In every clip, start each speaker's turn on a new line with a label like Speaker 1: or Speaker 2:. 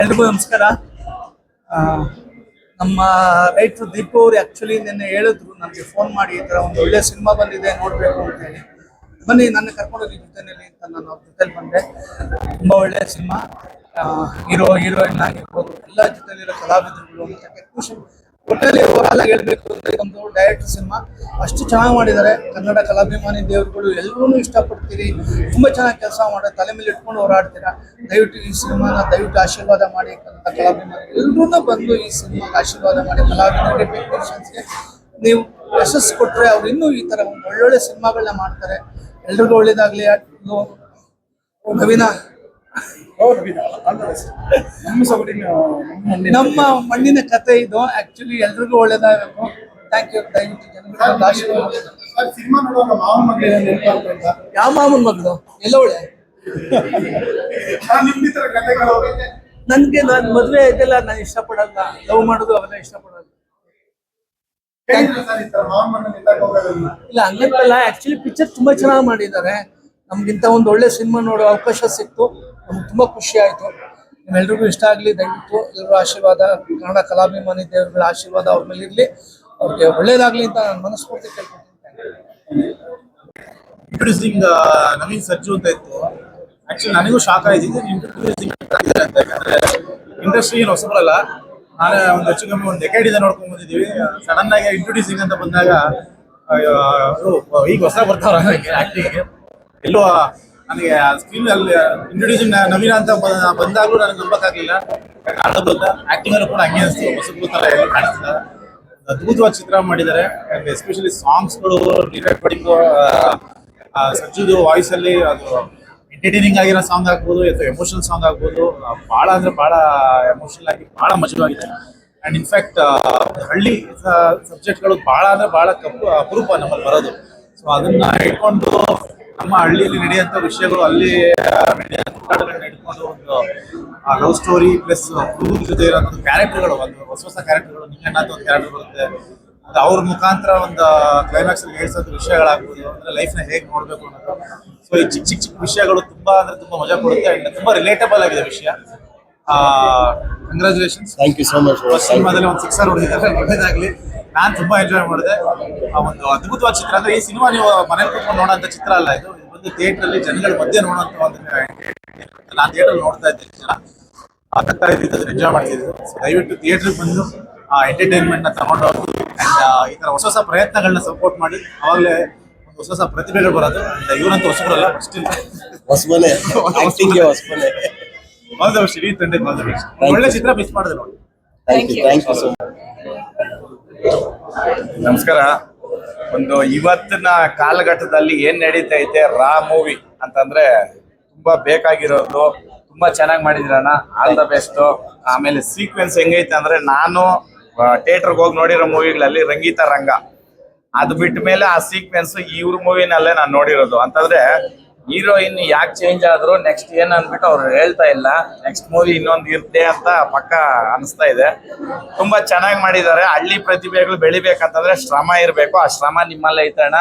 Speaker 1: ಎಲ್ರಿಗೂ ನಮಸ್ಕಾರ. ಆ, ನಮ್ಮ ರೈತರು ದೀಪು ಅವರು ಆ್ಯಕ್ಚುಲಿ ನಿನ್ನೆ ಹೇಳಿದ್ರು ನನಗೆ ಫೋನ್ ಮಾಡಿ, ಈ ಥರ ಒಂದು ಒಳ್ಳೆ ಸಿನಿಮಾ ಬಂದಿದೆ ನೋಡಬೇಕು ಅಂತ ಹೇಳಿ. ಬನ್ನಿ ನನ್ನ ಕರ್ಕೊಂಡೋಗಿ ಜೊತೆಯಲ್ಲಿ ಅಂತ ನಾನು ಅವ್ರ ಜೊತೆಲಿ ಬಂದೆ. ತುಂಬ ಒಳ್ಳೆಯ ಸಿನಿಮಾ. ಹೀರೋಯಿನ್ ಆಗಿರ್ಬೋದು, ಎಲ್ಲ ಜೊತೆಲಿರೋ ಕಲಾವಿದರುಗಳು ಮತ್ತು ಖುಷಿ. ಒಟ್ಟಲ್ಲಿ ಓವರಾಲ್ ಆಗಿ ಹೇಳ್ಬೇಕು ಅಂದರೆ ಒಂದು ಡೈರೆಕ್ಟರ್ ಸಿನಿಮಾ ಅಷ್ಟು ಚೆನ್ನಾಗಿ ಮಾಡಿದ್ದಾರೆ. ಕನ್ನಡ ಕಲಾಭಿಮಾನಿ ದೇವರುಗಳು ಎಲ್ಲರೂ ಇಷ್ಟಪಡ್ತೀರಿ, ತುಂಬ ಚೆನ್ನಾಗಿ ಕೆಲಸ ಮಾಡಿ ತಲೆ ಮೇಲೆ ಇಟ್ಕೊಂಡು ಹೋರಾಡ್ತೀರಾ. ದಯವಿಟ್ಟು ಈ ಸಿನಿಮಾನ ಆಶೀರ್ವಾದ ಮಾಡಿ. ಕನ್ನಡ ಕಲಾಭಿಮಾನಿ ಎಲ್ಲರೂ ಬಂದು ಈ ಸಿನಿಮಾಗೆ ಆಶೀರ್ವಾದ ಮಾಡಿ. ಕಲಾವಿದರಿಗೆ, ಟೆಕ್ನಿಷಿಯನ್ಸ್ಗೆ ನೀವು ಯಶಸ್ಸು ಕೊಟ್ಟರೆ ಅವ್ರು ಇನ್ನೂ ಈ ಥರ ಒಂದು ಒಳ್ಳೊಳ್ಳೆ ಸಿನಿಮಾಗಳನ್ನ ಮಾಡ್ತಾರೆ. ಎಲ್ರಿಗೂ ಒಳ್ಳೇದಾಗಲಿ. ನವೀನ ನಮ್ಮ ಮಣ್ಣಿನ ಕತೆ ಇದು. ಆಕ್ಚುಲಿ ಎಲ್ರಿಗೂ ಒಳ್ಳೇದಾಗಬೇಕು. Thank you. ದಯವಿಟ್ಟು ಯಾವ ಮಾಮೂನ್ ಮಗಳು ಎಲ್ಲ ಒಳ್ಳೆ ನನ್ಗೆ ನಾನು ಮದುವೆ ಇದೆಲ್ಲ ನಾನು ಇಷ್ಟಪಡಲ್ಲ. ಲವ್ ಮಾಡೋದು ಅವೆಲ್ಲ ಇಷ್ಟಪಡಲ್ಲ. ಇಲ್ಲ ಹಂಗಂತಲ್ಲ, ಆಕ್ಚುಲಿ ಪಿಕ್ಚರ್ ತುಂಬಾ ಚೆನ್ನಾಗಿ ಮಾಡಿದ್ದಾರೆ. ನಮ್ಗಿಂತ ಒಂದು ಒಳ್ಳೆ ಸಿನಿಮಾ ನೋಡೋ ಅವಕಾಶ ಸಿಕ್ತು. ನಮ್ಗೆ ತುಂಬಾ ಖುಷಿ ಆಯ್ತು. ನಿಮ್ಮೆಲ್ರಿಗೂ ಇಷ್ಟ ಆಗಲಿ. ದಯವಿಟ್ಟು ಎಲ್ಲರೂ ಆಶೀರ್ವಾದ, ಕನ್ನಡ ಕಲಾಭಿಮಾನಿ ದೇವರುಗಳ ಆಶೀರ್ವಾದ ಅವ್ರ ಮೇಲೆ ಇರಲಿ. ಅವ್ರಿಗೆ ಒಳ್ಳೇದಾಗ್ಲಿ ಅಂತ ನಾನು ಮನಸ್ಫೂರ್ತಿ ಕೇಳ್ಕೊತೀನಿ.
Speaker 2: ಇಂಟ್ರೊಡ್ಯೂಸಿಂಗ್ ನವೀನ್ ಸರ್ಜು ಅಂತ ಇತ್ತು. ಆಕ್ಚುಲಿ ನನಗೂ ಶಾಕ್ ಆಯ್ತಿದ್ದು ಇಂಟ್ರೊಡ್ಯೂಸಿಂಗ್ ಅಂತ. ಯಾಕಂದ್ರೆ ಇಂಡಸ್ಟ್ರಿ ಏನು ಹೊಸಬರಲ್ಲ, ನಾನೇ ಒಂದು ಹೆಚ್ಚು ಕಮ್ಮಿ ಒಂದು ಡೆಕೇಡಿಂದ ನೋಡ್ಕೊಂಡ್ ಬಂದಿದ್ದೀವಿ. ಸಡನ್ ಆಗಿ ಇಂಟ್ರೊಡ್ಯೂಸಿಂಗ್ ಅಂತ ಬಂದಾಗ ಈಗ ಹೊಸ ಬರ್ತಾರ ಆಕ್ಟಿಂಗ್ ಎಲ್ಲೋ ನನಗೆ ಸ್ಕ್ರೀನ್ ಅಲ್ಲಿ ಇಂಟ್ರೊಡ್ಯೂಸಿಂಗ್ ನವೀನ ಅಂತ ಬಂದಾಗಲೂ ನನಗೆ ನಂಬಕ್ಕಾಗಲಿಲ್ಲ. ಆಕ್ಟಿಂಗ್ ಅಲ್ಲೂ ಕೂಡ ಹಂಗೆ ಅನಿಸ್ತು, ಹೊಸಬ್ರು ತರ ಎಲ್ಲ ಕಾಣಿಸ್ತಿಲ್ಲ. ಅದ್ಭುತವಾದ ಚಿತ್ರ ಮಾಡಿದ್ದಾರೆ. ಎಸ್ಪೆಷಲಿ ಸಾಂಗ್ಸ್ಗಳು, ಡಿರೆಕ್ಟಿಂಗ್, ಸಜ್ಜುದು ವಾಯ್ಸ್ ಅಲ್ಲಿ ಅದು ಎಂಟರ್ಟೈನಿಂಗ್ ಆಗಿರೋ ಸಾಂಗ್ ಆಗ್ಬೋದು ಅಥವಾ ಎಮೋಷನಲ್ ಸಾಂಗ್ ಆಗ್ಬೋದು. ಭಾಳ ಅಂದ್ರೆ ಭಾಳ ಎಮೋಷನಲ್ ಆಗಿ ಭಾಳ ಮಜವಾಗಿದೆ. ಅಂಡ್ ಇನ್ಫ್ಯಾಕ್ಟ್ ಹಳ್ಳಿ ಸಬ್ಜೆಕ್ಟ್ಗಳು ಭಾಳ ಅಂದ್ರೆ ಭಾಳ ಅಪರೂಪ ನಮ್ಮಲ್ಲಿ ಬರೋದು. ಸೊ ಅದನ್ನ ಇಟ್ಕೊಂಡು ನಮ್ಮ ಹಳ್ಳಿಯಲ್ಲಿ ನಡೆಯುವಂಥ ವಿಷಯಗಳು, ಅಲ್ಲಿ ನಡೆಯುವಂಥ ಇಟ್ಕೊಂಡು ಒಂದು ಲವ್ ಸ್ಟೋರಿ ಪ್ಲಸ್ ಜೊತೆ ಇರೋಂಥ ಕ್ಯಾರೆಕ್ಟರ್ಗಳು, ಒಂದು ಹೊಸ ಕ್ಯಾರೆಕ್ಟರ್ಗಳು, ನಿಂಗಣ್ಣ ಅಂತ ಒಂದು ಕ್ಯಾರೆಕ್ಟರ್ ಬರುತ್ತೆ. ಅದು ಅವ್ರ ಮುಖಾಂತರ ಒಂದು ಕ್ಲೈಮ್ಯಾಕ್ಸ್ ಅಲ್ಲಿ ಹೇಳ್ಸೋದು ವಿಷಯಗಳಾಗ್ಬೋದು, ಅಂದ್ರೆ ಲೈಫ್ನ ಹೇಗೆ ನೋಡ್ಬೇಕು ಅನ್ನೋದು. ಸೊ ಈ ಚಿಕ್ಕ ವಿಷಯಗಳು ತುಂಬಾ ಅಂದ್ರೆ ತುಂಬಾ ಮಜಾ ಕೊಡುತ್ತೆ. ಅಂಡ್ ತುಂಬಾ ರಿಲೇಟಬಲ್ ಆಗಿದೆ ವಿಷಯ. Congratulations.
Speaker 3: Thank you so much.
Speaker 2: ಸಿನಿಮಾದಲ್ಲಿ ಒಂದು 6 ಹೊಡೆದಿದ್ದಾರೆ, ಒಳ್ಳೇದಾಗ್ಲಿ. ನಾನು ತುಂಬಾ ಎಂಜಾಯ್ ಮಾಡಿದೆ. ಒಂದು ಅದ್ಭುತವಾದ ಚಿತ್ರ. ಅಂದ್ರೆ ಈ ಸಿನಿಮಾ ನೀವು ಮನೇಲಿ ಕೂತ್ಕೊಂಡು ನೋಡೋಂಥ ಚಿತ್ರ ಅಲ್ಲ, ಇದು ಒಂದು ಥಿಯೇಟರ್ ಅಲ್ಲಿ ಜನಗಳ ಮಧ್ಯೆ ನೋಡುವಂತ ಒಂದು. ನಾನು ಥಿಯೇಟರ್ ನೋಡ್ತಾ ಇದ್ದೆ, ಜನ ಆಗ್ತಾ ಇದ್ದಿದ್ದು ಎಂಜಾಯ್ ಮಾಡ್ತಿದ್ರು. ದಯವಿಟ್ಟು ಥಿಯೇಟರ್ಗೆ ಬಂದು ಎಂಟರ್ಟೈನ್ಮೆಂಟ್ ನ ತಗೊಂಡು ಹೋಗಿ ಈ ತರ ಹೊಸ ಪ್ರಯತ್ನಗಳನ್ನ ಸಪೋರ್ಟ್ ಮಾಡಿ. ಅವಾಗಲೇ ಒಂದು ಹೊಸ ಪ್ರತಿಭೆಗಳು ಬರೋದು. ಇವರಂತೂ ಹೊಸಬರಲ್ಲ, ಸ್ಟಿಲ್
Speaker 3: ಹೊಸಬನೇ, ಆಕ್ಟಿಂಗ್ ಹೊಸಬನೇ.
Speaker 2: ಆಲ್ ದ ಬೆಸ್ಟ್, ಇಡೀ ತಂಡಕ್ಕೆ ಆಲ್ ದ ಬೆಸ್ಟ್. ಒಳ್ಳೆ ಚಿತ್ರ ಮಿಸ್ ಮಾಡಿದೆ ನೋಡಿ.
Speaker 3: Thank you so much.
Speaker 4: ನಮಸ್ಕಾರ. ಒಂದು ಇವತ್ತಿನ ಕಾಲಘಟ್ಟದಲ್ಲಿ ಏನ್ ನಡೀತಾ ಐತೆ ರಾ ಮೂವಿ ಅಂತಂದ್ರೆ ತುಂಬಾ ಬೇಕಾಗಿರೋದು. ತುಂಬಾ ಚೆನ್ನಾಗಿ ಮಾಡಿದ್ರಣ್ಣ, ಆಲ್ ದ ಬೆಸ್ಟ್. ಆಮೇಲೆ ಸೀಕ್ವೆನ್ಸ್ ಹೆಂಗೈತೆ ಅಂದ್ರೆ, ನಾನು ಥಿಯೇಟರ್ಗೆ ಹೋಗಿ ನೋಡಿರೋ ಮೂವಿಗಳಲ್ಲಿ ರಂಗೀತ ರಂಗ, ಅದು ಬಿಟ್ಟ ಮೇಲೆ ಆ ಸೀಕ್ವೆನ್ಸ್ ಇವ್ರ ಮೂವಿನಲ್ಲೇ ನಾನು ನೋಡಿರೋದು. ಅಂತಂದ್ರೆ ಹೀರೋಯಿನ್ ಯಾಕೆ ಚೇಂಜ್ ಆದ್ರು, ನೆಕ್ಸ್ಟ್ ಏನ್ ಅಂದ್ಬಿಟ್ಟು ಅವ್ರು ಹೇಳ್ತಾ ಇಲ್ಲ. ನೆಕ್ಸ್ಟ್ ಮೂವಿ ಇನ್ನೊಂದು ಇರುತ್ತೆ ಅಂತ ಪಕ್ಕ ಅನಿಸ್ತಾ ಇದೆ. ತುಂಬಾ ಚೆನ್ನಾಗಿ ಮಾಡಿದ್ದಾರೆ. ಹಳ್ಳಿ ಪ್ರತಿಭೆಗಳು ಬೆಳಿಬೇಕಂತಂದ್ರೆ ಶ್ರಮ ಇರಬೇಕು. ಆ ಶ್ರಮ ನಿಮ್ಮಲ್ಲಿ ಐತೆ ಅಣ್ಣ.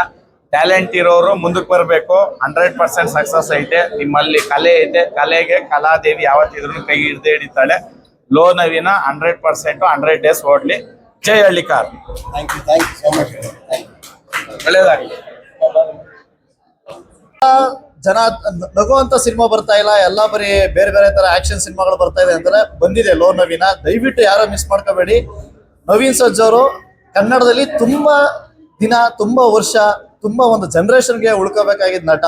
Speaker 4: ಟ್ಯಾಲೆಂಟ್ ಇರೋರು ಮುಂದಕ್ಕೆ ಬರಬೇಕು. 100% ಸಕ್ಸಸ್ ಐತೆ. ನಿಮ್ಮಲ್ಲಿ ಕಲೆ ಐತೆ. ಕಲೆಗೆ ಕಲಾದೇವಿ ಯಾವತ್ತಿದ್ರು ಕೈ ಹಿಡಿತಾಳೆ. ಲೋ ನವೀನ 100% 100 ಡೇಸ್ ಓಡ್ಲಿ. ಜೈ Hallikar.
Speaker 3: Thank you so much.
Speaker 4: ಒಳ್ಳೇದಾಗಲಿ.
Speaker 5: ಜನ ನಗುವಂತ ಸಿನಿಮಾ ಬರ್ತಾ ಇಲ್ಲ, ಎಲ್ಲ ಬರೀ ಬೇರೆ ಬೇರೆ ತರ ಆಕ್ಷನ್ ಸಿನಿಮಾಗಳು ಬರ್ತಾ ಇದೆ ಅಂತಾರೆ. ಬಂದಿದೆ ಲೋ ನವೀನ, ದಯವಿಟ್ಟು ಯಾರೋ ಮಿಸ್ ಮಾಡ್ಕೋಬೇಡಿ. ನವೀನ್ ಸಜ್ಜು ಅವರು ಕನ್ನಡದಲ್ಲಿ ತುಂಬಾ ದಿನ, ತುಂಬಾ ವರ್ಷ, ತುಂಬಾ ಒಂದು ಜನರೇಷನ್ಗೆ ಉಳ್ಕೋಬೇಕಾಗಿದ್ದ ನಟ.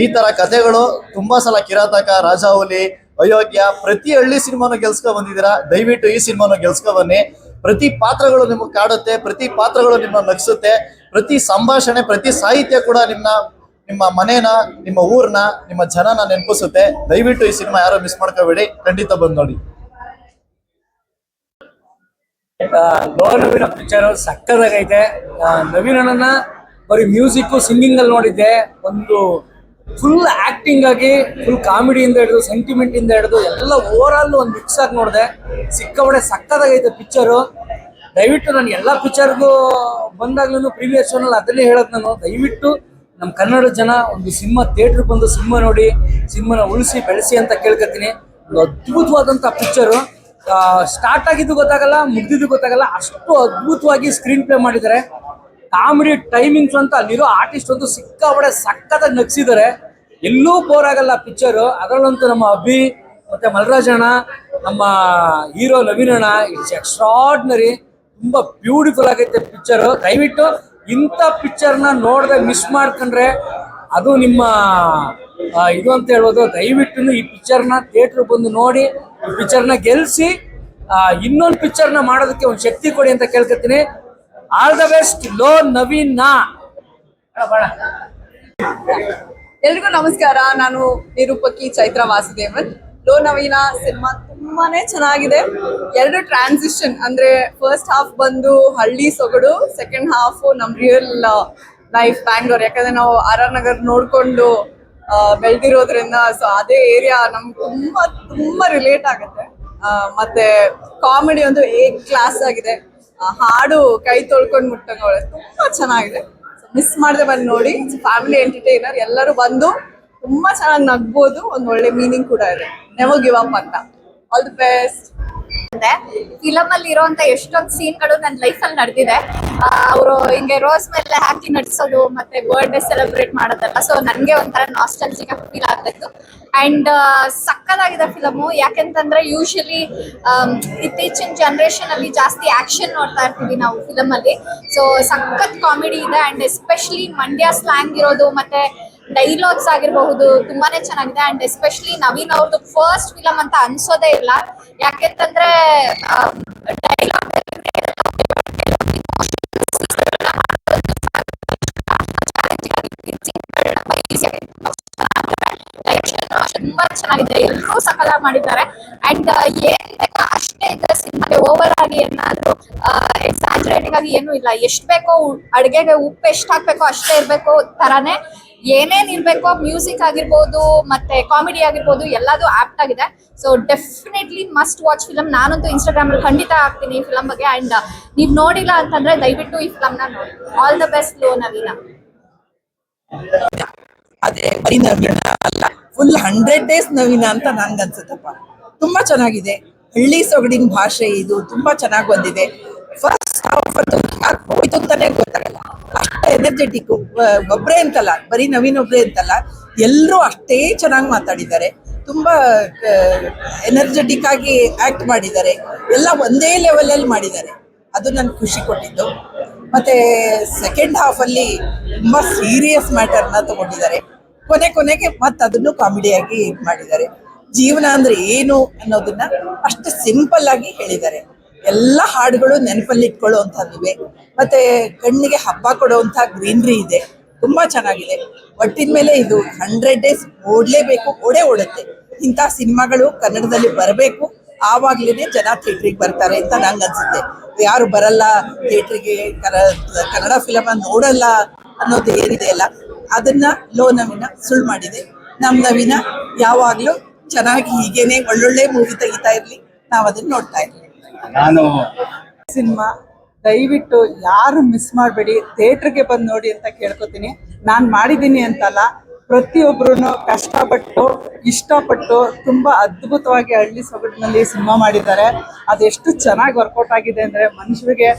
Speaker 5: ಈ ತರ ಕಥೆಗಳು ತುಂಬಾ ಸಲ ಕಿರಾತಕ, ರಾಜಾಹುಲಿ, ಅಯೋಗ್ಯ, ಪ್ರತಿ ಹಳ್ಳಿ ಸಿನಿಮಾನು ಗೆಲ್ಸ್ಕೊ ಬಂದಿದ್ದೀರಾ. ದಯವಿಟ್ಟು ಈ ಸಿನಿಮಾನು ಗೆಲ್ಸ್ಕೊ ಬನ್ನಿ. ಪ್ರತಿ ಪಾತ್ರಗಳು ನಿಮಗೆ ಕಾಡುತ್ತೆ, ಪ್ರತಿ ಪಾತ್ರಗಳು ನಿಮ್ಮ ನಗಿಸುತ್ತೆ. ಪ್ರತಿ ಸಂಭಾಷಣೆ, ಪ್ರತಿ ಸಾಹಿತ್ಯ ಕೂಡ ನಿಮ್ಮ ಮನೇನ, ನಿಮ್ಮ ಊರ್ನ, ನಿಮ್ಮ ಜನನ ನೆನಪಿಸುತ್ತೆ. ದಯವಿಟ್ಟು ಈ ಸಿನಿಮಾ ಯಾರೋ ಮಿಸ್ ಮಾಡ್ಕೋಬೇಡಿ, ಖಂಡಿತ ಬಂದು ನೋಡಿ.
Speaker 1: ಲೋ ನವೀನ ಪಿಕ್ಚರ್ ಸಕ್ಕದಾಗೈತೆ. ನವೀನಣ್ಣ ಬರೀ ಮ್ಯೂಸಿಕ್ ಸಿಂಗಿಂಗ್ ಅಲ್ಲಿ ನೋಡಿದ್ದೆ. ಒಂದು ಫುಲ್ ಆಕ್ಟಿಂಗ್ ಆಗಿ, ಫುಲ್ ಕಾಮಿಡಿಯಿಂದ ಹಿಡಿದು ಸೆಂಟಿಮೆಂಟ್ ಇಂದ ಹಿಡಿದು ಎಲ್ಲ ಓವರ್ ಆಲ್ ಒಂದು ಮಿಕ್ಸ್ ಆಗಿ ನೋಡಿದೆ. ಸಿಕ್ಕಾಪಟ್ಟೆ ಸಕ್ಕದಾಗೈತೆ ಪಿಕ್ಚರು. ದಯವಿಟ್ಟು ನಾನು ಎಲ್ಲ ಪಿಕ್ಚರ್ಗೂ ಬಂದಾಗ್ಲೂ ಪ್ರೀವಿಯಸ್ ಶೋನಲ್ಲಿ ಅದನ್ನೇ ಹೇಳೋದು. ನಾನು ದಯವಿಟ್ಟು ನಮ್ಮ ಕನ್ನಡ ಜನ ಒಂದು ಸಿನಿಮಾ ಥಿಯೇಟರ್ ಬಂದು ಸಿನಿಮಾ ನೋಡಿ, ಸಿನಿಮಾನ ಉಳಿಸಿ ಬೆಳೆಸಿ ಅಂತ ಕೇಳ್ಕೊತೀನಿ. ಒಂದು ಅದ್ಭುತವಾದಂಥ ಪಿಕ್ಚರು. ಸ್ಟಾರ್ಟ್ ಆಗಿದ್ದು ಗೊತ್ತಾಗಲ್ಲ, ಮುಗ್ದಿದ್ದು ಗೊತ್ತಾಗಲ್ಲ, ಅಷ್ಟು ಅದ್ಭುತವಾಗಿ ಸ್ಕ್ರೀನ್ ಪ್ಲೇ ಮಾಡಿದ್ದಾರೆ. ಕಾಮಿಡಿ ಟೈಮಿಂಗ್ಸ್ ಅಂತ ಅಲ್ಲಿರೋ ಆರ್ಟಿಸ್ಟ್ ಒಂದು ಸಿಕ್ಕಾಪಡೆ ಸಖತ್ತಾಗಿ ನಗ್ಸಿದ್ದಾರೆ. ಎಲ್ಲೂ ಬೋರ್ ಆಗಲ್ಲ ಪಿಕ್ಚರು. ಅದರಲ್ಲಂತೂ ನಮ್ಮ ಅಭಿ ಮತ್ತೆ ಮಲ್ರಾಜ್ ಅಣ್ಣ, ನಮ್ಮ ಹೀರೋ ನವೀನ್ ಅಣ್ಣ, ಇಟ್ಸ್ ಎಕ್ಸ್ಟ್ರಾರ್ಡಿನರಿ. ತುಂಬಾ ಬ್ಯೂಟಿಫುಲ್ ಆಗೈತೆ ಪಿಕ್ಚರು. ದಯವಿಟ್ಟು ಇಂಥ ಪಿಕ್ಚರ್ನ ನೋಡದೆ ಮಿಸ್ ಮಾಡ್ಕೊಂಡ್ರೆ ಅದು ನಿಮ್ಮ ಇದು ಅಂತ ಹೇಳ್ಬೋದು. ದಯವಿಟ್ಟು ಈ ಪಿಕ್ಚರ್ನ ಥಿಯೇಟರ್ ಬಂದು ನೋಡಿ, ಈ ಪಿಕ್ಚರ್ನ ಗೆಲ್ಸಿ, ಇನ್ನೊಂದು ಪಿಕ್ಚರ್ನ ಮಾಡೋದಕ್ಕೆ ಒಂದು ಶಕ್ತಿ ಕೊಡಿ ಅಂತ ಕೇಳ್ಕೊತೀನಿ. All the best low Naveen.
Speaker 6: ಎಲ್ರಿಗೂ ನಮಸ್ಕಾರ. ನಾನು ನಿರೂಪಕಿ ಚೈತ್ರ ವಾಸುದೇವನ್. ಲೋ ನವೀನ ಸಿನಿಮಾ ತುಂಬಾನೇ ಚೆನ್ನಾಗಿದೆ. ಎರಡು ಟ್ರಾನ್ಸಿಷನ್ ಅಂದ್ರೆ ಫಸ್ಟ್ ಹಾಫ್ ಬಂದು ಹಳ್ಳಿ ಸೊಗಡು, ಸೆಕೆಂಡ್ ಹಾಫ್ ನಮ್ ರಿಯಲ್ ಲೈಫ್ ಬ್ಯಾಂಗ್ಳೂರ್. ಯಾಕಂದ್ರೆ ನಾವು RR ನಗರ್ ನೋಡ್ಕೊಂಡು ಬೆಳೆದಿರೋದ್ರಿಂದ ಸೊ ಅದೇ ಏರಿಯಾ ನಮ್ಗೆ ತುಂಬಾ ರಿಲೇಟ್ ಆಗುತ್ತೆ. ಮತ್ತೆ ಕಾಮಿಡಿ ಒಂದು ಕ್ಲಾಸ್ ಆಗಿದೆ. ಹಾಡು ಕೈ ತೊಳ್ಕೊಂಡು ಮುಟ್ಟಂಗೆ ತುಂಬಾ ಚೆನ್ನಾಗಿದೆ. ಮಿಸ್ ಮಾಡದೆ ಬಂದು ನೋಡಿ. ಫ್ಯಾಮಿಲಿ ಎಂಟರ್ಟೈನರ್, ಎಲ್ಲರೂ ಬಂದು ತುಂಬಾ ಚೆನ್ನಾಗಿ ನಗ್ಬೋದು. ಒಂದು ಒಳ್ಳೆ ಮೀನಿಂಗ್ ಕೂಡ ಇದೆ. ನೆವರ್ ಗಿವ್ ಅಪ್ ಅಂತ. All the best.
Speaker 7: ಫಿಲಮ್ ಅಲ್ಲಿ ಇರೋಂತ ಎಷ್ಟೊಂದು ಸೀನ್ಗಳು ನನ್ನ ಲೈಫ್ ಅಲ್ಲಿ ನಡೆದಿದೆ. ಅವರು ಹಿಂಗೆ ರೋಸ್ ಮೇಲೆ ಹಾಕಿ ನಡ್ಸೋದು ಮತ್ತೆ ಬರ್ಡೇ ಸೆಲೆಬ್ರೇಟ್ ಮಾಡೋದಲ್ಲ. ಸೊ ನನ್ಗೆ ಒಂಥರ ನಾಸ್ಟಾಲ್ಜಿಕ್ ಫೀಲ್ ಆಗ್ತಿತ್ತು. ಅಂಡ್ ಸಕ್ಕತ್ತಾಗಿದೆ ಫಿಲಮು. ಯಾಕೆಂತಂದ್ರೆ ಯೂಶಲಿ ಇತ್ತೀಚಿನ ಜನರೇಷನ್ ಅಲ್ಲಿ ಜಾಸ್ತಿ ಆಕ್ಷನ್ ನೋಡ್ತಾ ಇರ್ತೀವಿ ನಾವು ಫಿಲಮ್ ಅಲ್ಲಿ. ಸೊ ಸಖತ್ ಕಾಮಿಡಿ ಇದೆ. ಅಂಡ್ ಎಸ್ಪೆಷಲಿ ಮಂಡ್ಯ ಸ್ಲ್ಯಾಂಗ್ ಇರೋದು ಮತ್ತೆ ಡೈಲಾಗ್ಸ್ ಆಗಿರಬಹುದು ತುಂಬಾನೇ ಚೆನ್ನಾಗಿದೆ. ಅಂಡ್ ಎಸ್ಪೆಷಲಿ ನವೀನ್ ಅವ್ರದ್ದು ಫಸ್ಟ್ ಫಿಲಮ್ ಅಂತ ಅನ್ಸೋದೇ ಇಲ್ಲ. ಯಾಕೆಂತಂದ್ರೆ ಡೈಲಾಗ್ ತುಂಬಾ ಚೆನ್ನಾಗಿದೆ. ಎಲ್ಲರೂ ಸಕಲ ಮಾಡಿದ್ದಾರೆ. ಅಂಡ್ ಏನ್ ಬೇಕಾ ಅಷ್ಟೇ ಇದೆ ಸಿನಿಮಾಗೆ. ಓವರ್ ಆಗಿ ಏನಾದ್ರು ಎಕ್ಸಾಜರೇಟಿಂಗ್ ಆಗಿ ಏನು ಇಲ್ಲ. ಎಷ್ಟ್ ಬೇಕೋ ಅಡ್ಗೆಗೆ ಉಪ್ಪು ಎಷ್ಟ್ ಹಾಕ್ಬೇಕೋ ಅಷ್ಟೇ ಇರ್ಬೇಕು ತರಾನೇ. ಏನೇನ್ ಇರ್ಬೇಕೋ ಮ್ಯೂಸಿಕ್ ಆಗಿರ್ಬೋದು ಮತ್ತೆ ಕಾಮಿಡಿ ಆಗಿರ್ಬೋದು ಎಲ್ಲದೂ ಆಪ್ಟ್ ಆಗಿದೆ. So definitely must watch film. ನಾನಂತೂ ಇನ್ಸ್ಟಾಗ್ರಾಮ್ ಅಲ್ಲಿ ಖಂಡಿತ ಹಾಕ್ತೀನಿ ಈ ಫಿಲಮ್ ಬಗ್ಗೆ. ಅಂಡ್ ನೀವ್ ನೋಡಿಲ್ಲ ಅಂತಂದ್ರೆ ದಯವಿಟ್ಟು ಈ ಫಿಲಮ್ ನ ನೋಡಿ. ಆಲ್ ದ ಬೆಸ್ಟ್ ಲೋ ನವೀನ.
Speaker 8: ಅದೇ ಬರೀ ನವೀನ ಅಲ್ಲ, ಫುಲ್ 100 days ನವೀನ ಅಂತ ನನ್ಗನ್ಸುತ್ತಪ್ಪ. ತುಂಬಾ ಚೆನ್ನಾಗಿದೆ. ಹಳ್ಳಿ ಸೊಗಡಿನ ಭಾಷೆ ಇದು ತುಂಬಾ ಚೆನ್ನಾಗಿ ಬಂದಿದೆ. ಫಸ್ಟ್ ಹಾಫ್ ಅಂತೂ ಯಾಕೆ ಹೋಯ್ತು ಅಂತಾನೆ ಗೊತ್ತಾಗಲ್ಲ. ಅಷ್ಟೇ ಎನರ್ಜೆಟಿಕ್. ಒಬ್ರೇ ಅಂತಲ್ಲ, ಬರೀ ನವೀನ್ ಒಬ್ರೇ ಅಂತಲ್ಲ, ಎಲ್ಲರೂ ಅಷ್ಟೇ ಚೆನ್ನಾಗಿ ಮಾತಾಡಿದ್ದಾರೆ. ತುಂಬಾ ಎನರ್ಜೆಟಿಕ್ ಆಗಿ ಆಕ್ಟ್ ಮಾಡಿದ್ದಾರೆ. ಎಲ್ಲ ಒಂದೇ ಲೆವೆಲ್ ಅಲ್ಲಿ ಮಾಡಿದ್ದಾರೆ. ಅದು ನನ್ಗೆ ಖುಷಿ ಕೊಟ್ಟಿದ್ದು. ಮತ್ತೆ ಸೆಕೆಂಡ್ ಹಾಫ್ ಅಲ್ಲಿ ತುಂಬಾ ಸೀರಿಯಸ್ ಮ್ಯಾಟರ್ನ ತಗೊಂಡಿದ್ದಾರೆ. ಕೊನೆಗೆ ಮತ್ತೆ ಅದನ್ನು ಕಾಮಿಡಿಯಾಗಿ ಮಾಡಿದ್ದಾರೆ. ಜೀವನ ಅಂದ್ರೆ ಏನು ಅನ್ನೋದನ್ನ ಅಷ್ಟು ಸಿಂಪಲ್ ಆಗಿ ಹೇಳಿದ್ದಾರೆ. ಎಲ್ಲ ಹಾಡುಗಳು ನೆನಪಲ್ಲಿ ಇಟ್ಕೊಳ್ಳುವಂಥದ್ದಿವೆ. ಮತ್ತೆ ಕಣ್ಣಿಗೆ ಹಬ್ಬ ಕೊಡುವಂಥ ಗ್ರೀನ್ರಿ ಇದೆ. ತುಂಬಾ ಚೆನ್ನಾಗಿದೆ. ಒಟ್ಟಿನ ಮೇಲೆ ಇದು 100 days ಓಡಲೇಬೇಕು, ಓಡುತ್ತೆ. ಇಂಥ ಸಿನಿಮಾಗಳು ಕನ್ನಡದಲ್ಲಿ ಬರಬೇಕು. ಆವಾಗ್ಲೇನೆ ಜನ ಥಿಯೇಟ್ರಿಗೆ ಬರ್ತಾರೆ ಅಂತ ನಂಗೆ ಅನ್ಸುತ್ತೆ. ಯಾರು ಬರಲ್ಲ ಥಿಯೇಟ್ರಿಗೆ, ಕನ್ನಡ ಫಿಲಮ್ ನೋಡಲ್ಲ ಅನ್ನೋದು ಏನಿದೆ ಅಲ್ಲ, ಅದನ್ನ ಲೋ ನವೀನ ಸುಳ್ಳು ಮಾಡಿದೆ. ನಮ್ ನವೀನ ಯಾವಾಗ್ಲೂ ಚೆನ್ನಾಗಿ ಹೀಗೇನೆ ಒಳ್ಳೊಳ್ಳೆ ಮೂವಿ ತೆಗಿತಾ ಇರ್ಲಿ, ನಾವ್ ಅದನ್ನ ನೋಡ್ತಾ ಇರ್ಲಿ.
Speaker 1: ನಾನು ಸಿನಿಮಾ ದಯವಿಟ್ಟು ಯಾರು ಮಿಸ್ ಮಾಡಬೇಡಿ, ಥಿಯೇಟ್ರಿಗೆ ಬಂದು ನೋಡಿ ಅಂತ ಕೇಳ್ಕೊತೀನಿ. ನಾನು ಮಾಡಿದ್ದೀನಿ ಅಂತಲ್ಲ, ಪ್ರತಿಯೊಬ್ಬರು ಕಷ್ಟಪಟ್ಟು ಇಷ್ಟಪಟ್ಟು ತುಂಬ ಅದ್ಭುತವಾಗಿ ಹಳ್ಳಿ ಸೊಗಡಿನಲ್ಲಿ ಸಿನಿಮಾ ಮಾಡಿದ್ದಾರೆ. ಅದೆಷ್ಟು ಚೆನ್ನಾಗಿ ವರ್ಕೌಟ್ ಆಗಿದೆ ಅಂದರೆ ಮನುಷ್ಯರಿಗೆ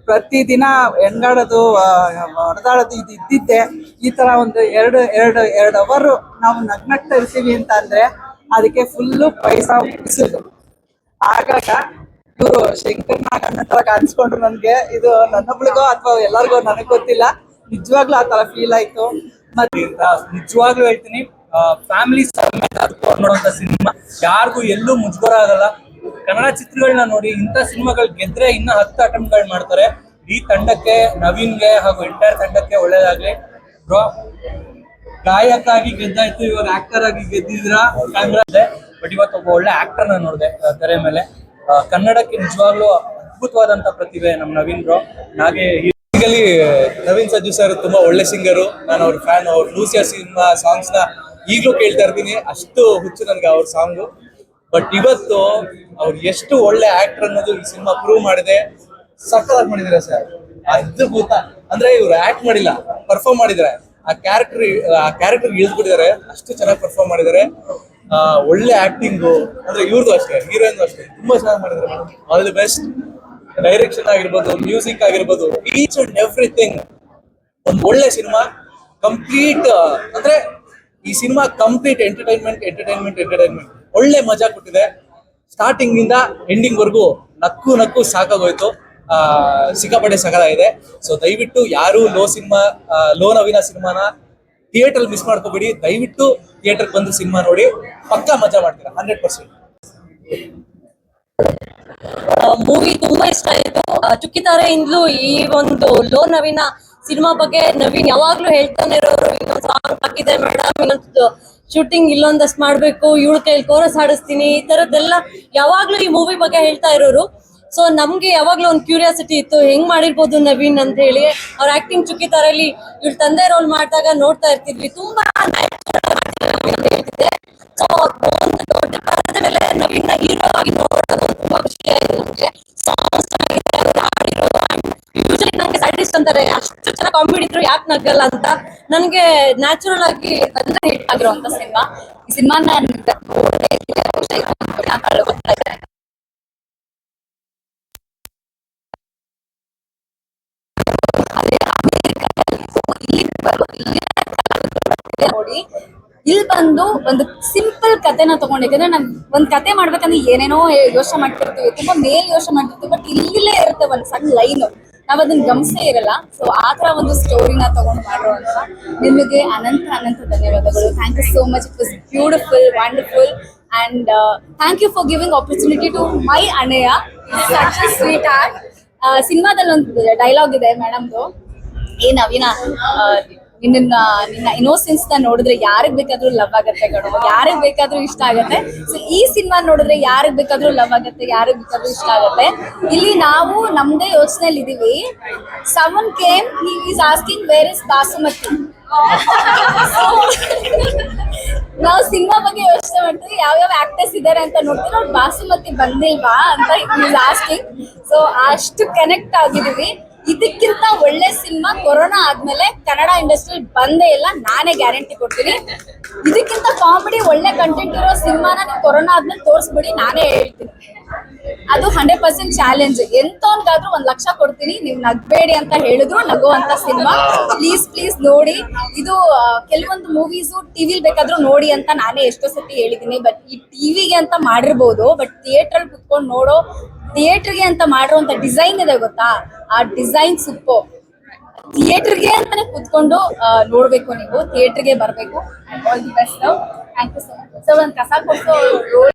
Speaker 1: ಪ್ರತಿದಿನ ಹೆಣ್ಗಾಡೋದು ಹೊಡೆದಾಡೋದು ಇದು ಇದ್ದಿದ್ದೆ. ಈ ಥರ ಒಂದು ಎರಡು ಅವರು ನಾವು ನಗ್ನಗ್ತಾ ಇರ್ತೀವಿ ಅಂತ ಅಂದರೆ ಅದಕ್ಕೆ ಫುಲ್ಲು ಪೈಸಾ ಉಳಿಸಿದ್ರು. ಆಗಾಗ ಇವರು ಶಂಕರ್ನಾಗ ಅಣ್ಣ ಥರ ಕಾಣಿಸ್ಕೊಂಡ್ರು. ನನಗೆ ಇದು ನನ್ನೊಬ್ಳಿಗೋ ಅಥವಾ ಎಲ್ಲರಿಗೋ ನನಗೆ ಗೊತ್ತಿಲ್ಲ, ನಿಜವಾಗ್ಲೂ ಆ ಥರ ಫೀಲ್ ಆಯಿತು. ಮತ್ತೆ ನಿಜವಾಗ್ಲೂ ಹೇಳ್ತೀನಿ, ಫ್ಯಾಮಿಲಿ ಸಮೇತ ನೋಡುವಂಥ ಸಿನಿಮಾ. ಯಾರಿಗೂ ಎಲ್ಲೂ ಮುಜುಗರ ಆಗಲ್ಲ. ಕನ್ನಡ ಚಿತ್ರಗಳನ್ನ ನೋಡಿ. ಇಂಥ ಸಿನಿಮಾಗಳು ಗೆದ್ರೆ ಇನ್ನ 10 ಅಟೆಂಪ್ಟ್ಗಳು ಮಾಡ್ತಾರೆ. ಈ ತಂಡಕ್ಕೆ, ನವೀನ್ಗೆ ಹಾಗೂ ಎಂಟೈರ್ ತಂಡಕ್ಕೆ ಒಳ್ಳೇದಾಗ್ಲಿ. ಬ್ರೋ, ಗಾಯಕ ಆಗಿ ಗೆದ್ದಾಯ್ತು, ಇವಾಗ ಆಕ್ಟರ್ ಆಗಿ ಗೆದ್ದಿದ್ರ ಕನ್ನಡ. ಬಟ್ ಇವತ್ತು ಒಬ್ಬ ಒಳ್ಳೆ ಆಕ್ಟರ್ನ ನೋಡಿದೆ ತೆರೆ ಮೇಲೆ. ಕನ್ನಡಕ್ಕೆ ನಿಜವಾಗ್ಲೂ ಅದ್ಭುತವಾದಂತ ಪ್ರತಿಭೆ ನಮ್ಮ ನವೀನ್ ಬ್ರೋ. ಹಾಗೆ ಈಗಲಿ ನವೀನ್ ಸಜ್ಜು ಸರ್ ತುಂಬಾ ಒಳ್ಳೆ ಸಿಂಗರು. ನಾನು ಅವ್ರ ಫ್ಯಾನ್. ಅವ್ರ ಲೂಸಿಯಾ ಸಿನಿಮಾ ಸಾಂಗ್ಸ್ ನ ಈಗಲೂ ಕೇಳ್ತಾ ಇರ್ತೀನಿ. ಅಷ್ಟು ಹುಚ್ಚು ನನ್ಗೆ ಅವ್ರ ಸಾಂಗು. ಬಟ್ ಇವತ್ತು ಅವ್ರು ಎಷ್ಟು ಒಳ್ಳೆ ಆಕ್ಟರ್ ಅನ್ನೋದು ಈ ಸಿನಿಮಾ ಪ್ರೂವ್ ಮಾಡಿದೆ. ಸಕ್ಕತ್ತಾಗಿ ಮಾಡಿದ್ದಾರೆ ಸರ್, ಅದ್ಭುತ. ಅಂದ್ರೆ ಇವ್ರು ಆಕ್ಟ್ ಮಾಡಿಲ್ಲ, ಪರ್ಫಾರ್ಮ್ ಮಾಡಿದ್ದಾರೆ. ಆ ಕ್ಯಾರೆಕ್ಟರ್ ಇಳಿದ್ಬಿಟ್ಟಿದ್ದಾರೆ. ಅಷ್ಟು ಚೆನ್ನಾಗಿ ಪರ್ಫಾರ್ಮ್ ಮಾಡಿದ್ದಾರೆ.
Speaker 5: ಒಳ್ಳೆ ಆಕ್ಟಿಂಗು, ಅಂದ್ರೆ ಇವ್ರದ್ದು ಅಷ್ಟೇ, ಹೀರೋಯಿನ್ ಅಷ್ಟೇ ತುಂಬಾ ಚೆನ್ನಾಗಿ ಮಾಡಿದ್ದಾರೆ madam. All the best. Direction ಆಗಿರ್ಬೋದು, ಮ್ಯೂಸಿಕ್ ಆಗಿರ್ಬೋದು, ಈಚ್ ಅಂಡ್ ಎವ್ರಿಥಿಂಗ್ ಒಂದು ಒಳ್ಳೆ ಸಿನಿಮಾ. ಕಂಪ್ಲೀಟ್ ಅಂದ್ರೆ ಈ ಸಿನಿಮಾ ಕಂಪ್ಲೀಟ್ ಎಂಟರ್ಟೈನ್ಮೆಂಟ್ ಒಳ್ಳೆ ಮಜಾ ಕೊಟ್ಟಿದೆ. ಸ್ಟಾರ್ಟಿಂಗ್ ಇಂದ ಎಂಡಿಂಗ್ ವರ್ಗೂ ನಕ್ಕು ಸಾಕಾಗೋಯ್ತು. ಸಿಕ್ಕಾಪಟ್ಟೆ ಸಗದಾಗಿದೆ. ಸೊ ದಯವಿಟ್ಟು ಯಾರು ಲೋ ನವೀನ ಸಿನಿಮಾನ ಥಿಯೇಟರ್ ಮಿಸ್ ಮಾಡ್ಕೋಬೇಡಿ. ದಯವಿಟ್ಟು ಥಿಯೇಟರ್ ಬಂದು ಸಿನಿಮಾ ನೋಡಿ, ಪಕ್ಕಾ ಮಜಾ ಮಾಡ್ತೀರಾ 100%.
Speaker 9: ಮೂವಿ ತುಂಬಾ ಇಷ್ಟ ಆಯ್ತು. ಚುಕ್ಕಿತಾರೆಯಿಂದಲೂ ಈ ಒಂದು ಲೋ ನವೀನ ಸಿನಿಮಾ ಬಗ್ಗೆ ನವೀನ್ ಯಾವಾಗ್ಲೂ ಹೇಳ್ತಾನೆ ಇರೋರು, ಇನ್ನೊಂದು ಸಾಂಗ್ ಆಗಿದೆ ಮೇಡಮ್, ಇನ್ನೊಂದು ಶೂಟಿಂಗ್ ಇಲ್ಲೊಂದಷ್ಟು ಮಾಡ್ಬೇಕು, ಇವಳ ಕೈಲಿ ಕೋರಸ್ ಹಾಡಿಸ್ತೀನಿ, ಈ ತರದ್ದೆಲ್ಲ ಯಾವಾಗ್ಲೂ ಈ ಮೂವಿ ಬಗ್ಗೆ ಹೇಳ್ತಾ ಇರೋರು. ಸೊ ನಮ್ಗೆ ಯಾವಾಗ್ಲೂ ಒಂದು ಕ್ಯೂರಿಯಾಸಿಟಿ ಇತ್ತು, ಹೆಂಗ್ ಮಾಡಿರ್ಬೋದು ನವೀನ್ ಅಂತ ಹೇಳಿ. ಅವ್ರ ಆಕ್ಟಿಂಗ್ ಚುಕ್ಕಿತಾರಲ್ಲಿ ಇವ್ರ ತಂದೆ ರೋಲ್ ಮಾಡಿದಾಗ ನೋಡ್ತಾ ಇರ್ತಿದ್ವಿ, ತುಂಬಾ ಹೇಳ್ತಿದ್ದೆ. ಸೊ ಒಂದು ದೊಡ್ಡ ಪರದೆ ಮೇಲೆ ನವೀನ್ ಹೀರೋ ಆಗಿ ನೋಡೋದು ತುಂಬಾ ಖುಷಿ ಆಯ್ತು ನಮ್ಗೆ. ಸಾಂಗ್ಸ್ ಚೆನ್ನಾಗಿದೆ, ಅವ್ರು ಹಾಡಿರೋದು. ಯೂಶಲಿ ನಂಗೆ ಸೈಡಿಸ್ಟ್ ಅಂತಾರೆ, ಅಷ್ಟು ಚೆನ್ನಾಗಿ ಕಾಮಿಡಿ ಇದ್ರು ಯಾಕೆ ನಗಲ್ಲ ಅಂತ. ನನ್ಗೆ ನ್ಯಾಚುರಲ್ ಆಗಿ ಅಂದ್ರೆ ಹಿಟ್ ಆಗಿರುವಂತ ಸಿನಿಮಾ. ಈ ಸಿನಿಮಾನ ನೋಡಿ ಇಲ್ಲಿ ಬಂದು ಒಂದು ಸಿಂಪಲ್ ಕತೆನ ತಗೊಂಡಿದ್ರೆ, ನಾವ್ ಒಂದ್ ಕತೆ ಮಾಡ್ಬೇಕಂದ್ರೆ ಏನೇನೋ ಯೋಚನೆ ಮಾಡ್ತಿರ್ತೀವಿ, ತುಂಬಾ ಮೇಲ್ ಯೋಚನೆ ಮಾಡ್ತಿರ್ತೀವಿ, ಬಟ್ ಇಲ್ಲೇ ಇರುತ್ತೆ ಒಂದ್ ಸಣ್ಣ ಲೈನ್, ನಾವ್ ಅದನ್ನ ಗಮನಿಸೇ ಇರಲ್ಲ. ಸೊ ಆ ತರ ಒಂದು ಸ್ಟೋರಿನ ತಗೊಂಡು ಮಾಡುವಂತ ನಿಮಗೆ ಅನಂತ ಧನ್ಯವಾದಗಳು. Thank you so much. It was beautiful, wonderful, and thank you for giving opportunity to my ಅಣ್ಣಯ್ಯ. Such a sweetheart. ಸಿನಿಮಾದಲ್ಲಿ ಒಂದು ಡೈಲಾಗ್ ಇದೆ ಮೇಡಮ್ದು, ನವೀನ ನಿನ್ನ ಇನ್ನೋಸೆನ್ಸ್ ನ ನೋಡಿದ್ರೆ ಯಾರಿಗ್ ಬೇಕಾದ್ರೂ ಲವ್ ಆಗತ್ತೆ ಕಣೋ, ಯಾರಿಗ್ ಬೇಕಾದ್ರೂ ಇಷ್ಟ ಆಗತ್ತೆ. ಸೊ ಈ ಸಿನಿಮಾ ನೋಡಿದ್ರೆ ಯಾರಿಗ್ ಬೇಕಾದ್ರೂ ಲವ್ ಆಗತ್ತೆ, ಯಾರಿಗ್ ಬೇಕಾದ್ರೂ ಇಷ್ಟ ಆಗತ್ತೆ. ಇಲ್ಲಿ ನಾವು ನಮ್ದೇ ಯೋಚನೆಯಲ್ಲಿ ಇದೀವಿ. someone came, he is asking where is basmati. ನಾವು ಸಿನಿಮಾ ಬಗ್ಗೆ ಯೋಚನೆ ಮಾಡ್ತೀವಿ, ಯಾವ್ಯಾವ ಆಕ್ಟರ್ಸ್ ಇದಾರೆ ಅಂತ ನೋಡ್ತೀವಿ, ಅವ್ರು ಬಾಸುಮತಿ ಬಂದಿಲ್ವಾ ಅಂತ ಈಸ್ ಆಸ್ಕಿಂಗ್. ಸೊ ಅಷ್ಟು ಕನೆಕ್ಟ್ ಆಗಿದೀವಿ. ಇದಕ್ಕಿಂತ ಒಳ್ಳೆ ಸಿನಿಮಾ ಕೊರೋನಾ ಆದ್ಮೇಲೆ ಕನ್ನಡ ಇಂಡಸ್ಟ್ರಿ ಬಂದೇ ಇಲ್ಲ, ನಾನೇ ಗ್ಯಾರಂಟಿ ಕೊಡ್ತೀನಿ. ಇದಕ್ಕಿಂತ ಕಾಮಿಡಿ ಒಳ್ಳೆ ಕಂಟೆಂಟ್ ಇರೋ ಸಿನಿಮಾನ ನೀವು ಕೊರೋನಾ ಆದ್ಮೇಲೆ ತೋರಿಸ್ಬಿಡಿ, ನಾನೇ ಹೇಳ್ತೀನಿ. ಅದು 100% ಚಾಲೆಂಜ್. ಎಂತವನ್ಗಾದ್ರೂ 1 ಲಕ್ಷ ಕೊಡ್ತೀನಿ, ನೀವು ನಗ್ಬೇಡಿ ಅಂತ ಹೇಳಿದ್ರು ನಗುವಂತ ಸಿನಿಮಾ. ಪ್ಲೀಸ್ ನೋಡಿ. ಇದು ಕೆಲವೊಂದು ಮೂವೀಸು ಟಿವಿಲ್ ಬೇಕಾದ್ರೂ ನೋಡಿ ಅಂತ ನಾನೇ ಎಷ್ಟೋ ಸತಿ ಹೇಳಿದೀನಿ, ಬಟ್ ಈ ಟಿವಿಗೆ ಅಂತ ಮಾಡಿರ್ಬೋದು, ಬಟ್ ಥಿಯೇಟರ್ ಕುತ್ಕೊಂಡು ನೋಡೋ, ಥಿಯೇಟರ್ಗೆ ಅಂತ ಮಾಡಿರುವಂತ ಡಿಸೈನ್ ಇದೆ ಗೊತ್ತಾ, ಆ ಡಿಸೈನ್ ಸೂಪರ್. ಥಿಯೇಟರ್ಗೆ ಅಂತಾನೆ ಕುತ್ಕೊಂಡು ನೋಡ್ಬೇಕು, ನೀವು ಥಿಯೇಟರ್ಗೆ ಬರ್ಬೇಕು. All the best. Thank you so much. So ಒಂದು ಕಸ ಕೊಟ್ಟು